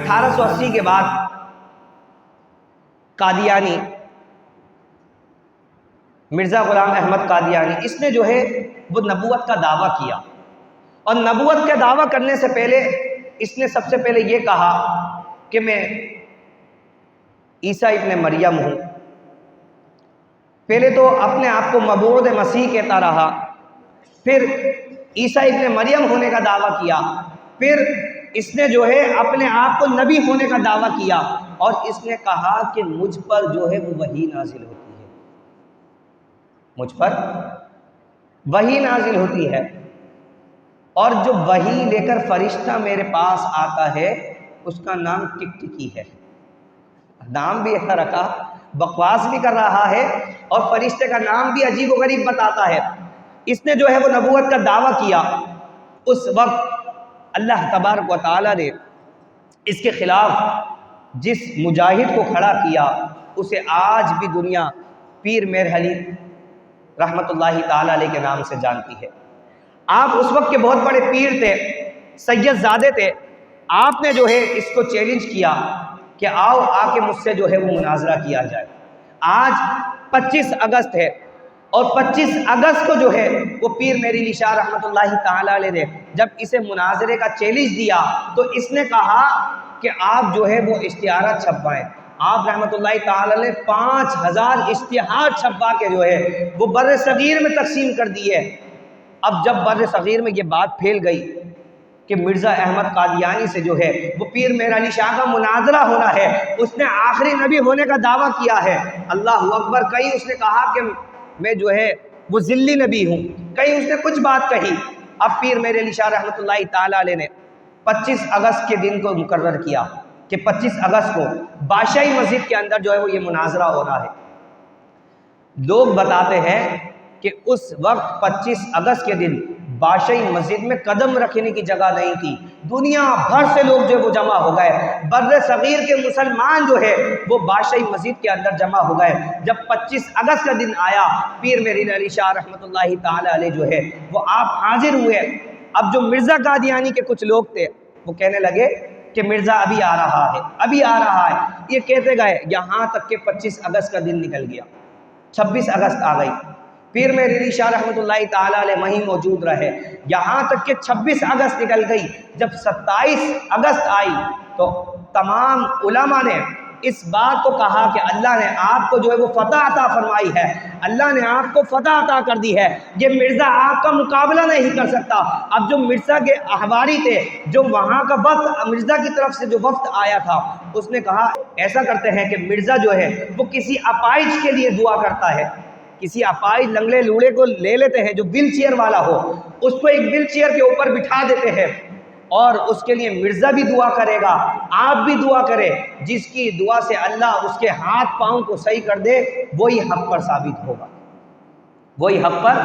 1880 کے بعد قادیانی مرزا غلام احمد قادیانی اس نے جو ہے وہ نبوت کا دعویٰ کیا، اور نبوت کا دعویٰ کرنے سے پہلے اس نے سب سے پہلے یہ کہا کہ میں عیسیٰ ابن مریم ہوں۔ پہلے تو اپنے آپ کو مبعوث مسیح کہتا رہا، پھر عیسیٰ ابن مریم ہونے کا دعویٰ کیا، پھر اس نے جو ہے اپنے آپ کو نبی ہونے کا دعویٰ کیا، اور اس نے کہا کہ مجھ پر جو ہے وہ وحی نازل ہوتی ہے، مجھ پر وحی نازل ہوتی ہے، اور جو وحی لے کر فرشتہ میرے پاس آتا ہے اس کا نام ٹکٹکی ہے۔ نام بھی ایسا رکھا، بکواس بھی کر رہا ہے اور فرشتے کا نام بھی عجیب و غریب بتاتا ہے۔ اس نے جو ہے وہ نبوت کا دعویٰ کیا۔ اس وقت اللہ تبارک و تعالیٰ نے اس کے خلاف جس مجاہد کو کھڑا کیا اسے آج بھی دنیا پیر میر علی رحمت اللہ تعالیٰ علیہ کے نام سے جانتی ہے۔ آپ اس وقت کے بہت بڑے پیر تھے، سید زادے تھے۔ آپ نے جو ہے اس کو چیلنج کیا کہ آؤ آ کے مجھ سے جو ہے وہ مناظرہ کیا جائے۔ آج 25 اگست ہے، اور 25 اگست کو جو ہے وہ پیر میر علی شاہ رحمت اللہ تعالیٰ علیہ نے جب اسے مناظرے کا چیلنج دیا تو اس نے کہا کہ آپ جو ہے وہ اشتہارات چھپوائیں۔ آپ رحمت اللہ تعالیٰ نے 5000 اشتہار چھپوا کے جو ہے وہ بر صغیر میں تقسیم کر دیے۔ اب جب بر صغیر میں یہ بات پھیل گئی کہ مرزا احمد قادیانی سے جو ہے وہ پیر میر علی شاہ کا مناظرہ ہونا ہے، اس نے آخری نبی ہونے کا دعویٰ کیا ہے، اللہ اکبر، کہیں اس نے کہا کہ میں جو ہے وہ ذلی نبی ہوں، کہیں اس نے کچھ بات کہی۔ اب پیر میر علی شاہ رحمت اللہ تعالیٰ علیہ نے 25 اگست کے دن کو مقرر کیا کہ 25 اگست کو بادشاہی مسجد کے اندر جو ہے وہ یہ مناظرہ ہو رہا ہے۔ لوگ بتاتے ہیں کہ اس وقت 25 اگست کے دن بادشاہی مسجد میں قدم رکھنے کی جگہ نہیں تھی، دنیا بھر سے لوگ جو ہے وہ جمع ہو گئے، بر صغیر کے مسلمان جو ہے وہ بادشاہی مسجد کے اندر جمع ہو گئے۔ جب 25 اگست کا دن آیا، پیر میر علی شاہ رحمت اللہ تعالی علیہ جو ہے وہ آپ حاضر ہوئے۔ اب جو مرزا قادیانی کے کچھ لوگ تھے وہ کہنے لگے کہ مرزا ابھی آ رہا ہے، ابھی آ رہا ہے، یہ کہتے گئے یہاں تک کہ 25 اگست کا دن نکل گیا، 26 اگست آ گئی، پیر میر علی شاہ رحمت اللہ تعالیٰ علیہ وہیں موجود رہے، یہاں تک کہ 26 اگست نکل گئی۔ جب 27 اگست آئی تو تمام علماء نے اس بات کو کہا کہ اللہ نے آپ کو جو ہے وہ فتح عطا فرمائی ہے، اللہ نے آپ کو فتح عطا کر دی ہے، یہ مرزا آپ کا مقابلہ نہیں کر سکتا۔ اب جو مرزا کے احباری تھے، جو وہاں کا وفد مرزا کی طرف سے جو وفد آیا تھا، اس نے کہا ایسا کرتے ہیں کہ مرزا جو ہے وہ کسی اپائج کے لیے دعا کرتا ہے، کسی اپائج لنگڑے لوڑے کو لے لیتے ہیں جو ویل چیئر والا ہو، اس کو ایک ویل چیئر کے اوپر بٹھا دیتے ہیں، اور اس کے لیے مرزا بھی دعا کرے گا، آپ بھی دعا کریں، جس کی دعا سے اللہ اس کے ہاتھ پاؤں کو صحیح کر دے وہی حق پر ثابت ہوگا، وہی حق پر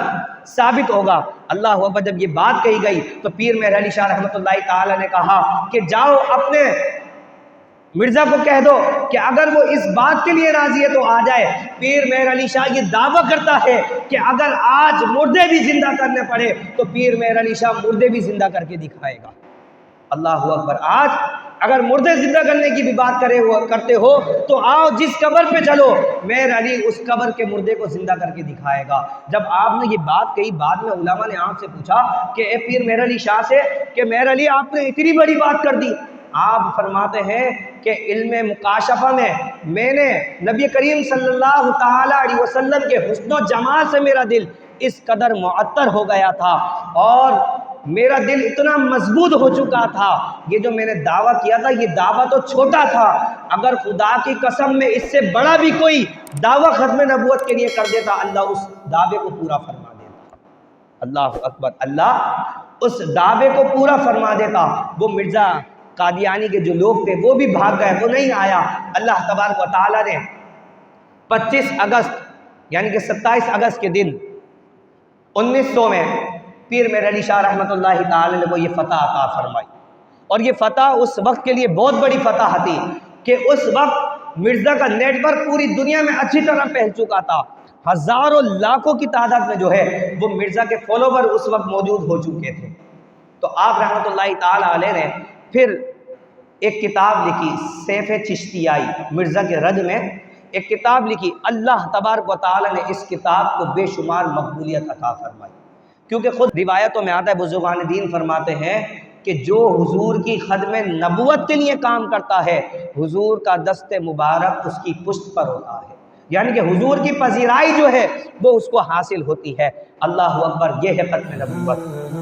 ثابت ہوگا۔ اللہ اکبر۔ جب یہ بات کہی گئی تو پیر میر علی شاہ رحمت اللہ تعالی نے کہا کہ جاؤ اپنے مرزا کو کہہ دو کہ اگر وہ اس بات کے لیے راضی ہے تو آ جائے۔ پیر میر علی شاہ یہ دعویٰ کرتا ہے کہ اگر آج مردے بھی زندہ کرنے پڑے تو پیر میر علی شاہ مردے بھی زندہ کر کے دکھائے گا۔ اللہ اکبر۔ آج اگر مردے زندہ کرنے کی بھی بات کرتے ہو تو آؤ جس قبر پہ چلو، میر علی اس قبر کے مردے کو زندہ کر کے دکھائے گا۔ جب آپ نے یہ بات کہی، بعد میں علماء نے آپ سے پوچھا کہ اے پیر میر علی شاہ سے کہ میر علی آپ نے اتنی بڑی بات کر دی۔ آپ فرماتے ہیں کہ علم مکاشفہ میں نے نبی کریم صلی اللہ تعالی علیہ وسلم کے حسن و جمال سے میرا دل اس قدر معطر ہو گیا تھا، اور میرا دل اتنا مضبوط ہو چکا تھا، یہ جو میں نے دعویٰ کیا تھا یہ دعویٰ تو چھوٹا تھا، اگر خدا کی قسم میں اس سے بڑا بھی کوئی دعویٰ ختم نبوت کے لیے کر دیتا اللہ اس دعوے کو پورا فرما دیتا۔ اللہ اکبر۔ اللہ اس دعوے کو پورا فرما دیتا۔ وہ مرزا قادیانی کے جو لوگ تھے وہ بھی بھاگ گئے، وہ نہیں آیا۔ اللہ تبارک و تعالیٰ نے 25 اگست یعنی کہ 27 اگست کے دن 1900 میں پیر میر علی شاہ رحمت اللہ تعالی نے کو یہ فتح عطا فرمائی، اور یہ فتح اس وقت کے لیے بہت بڑی فتح تھی کہ اس وقت مرزا کا نیٹ ورک پوری دنیا میں اچھی طرح پھیل چکا تھا، ہزاروں لاکھوں کی تعداد میں جو ہے وہ مرزا کے فالوور اس وقت موجود ہو چکے تھے۔ تو آپ رحمت اللہ تعالی علیہ نے پھر ایک کتاب لکھی سیف چشتیائی، مرزا کے رد میں ایک کتاب لکھی، اللہ تبارک و تعالی نے اس کتاب کو بے شمار مقبولیت عطا فرمائی، کیونکہ خود روایتوں میں آتا ہے، بزرگان دین فرماتے ہیں کہ جو حضور کی خدمت نبوت کے لیے کام کرتا ہے، حضور کا دست مبارک اس کی پشت پر ہوتا ہے، یعنی کہ حضور کی پذیرائی جو ہے وہ اس کو حاصل ہوتی ہے۔ اللہ اکبر، یہ ہے ختم نبوت۔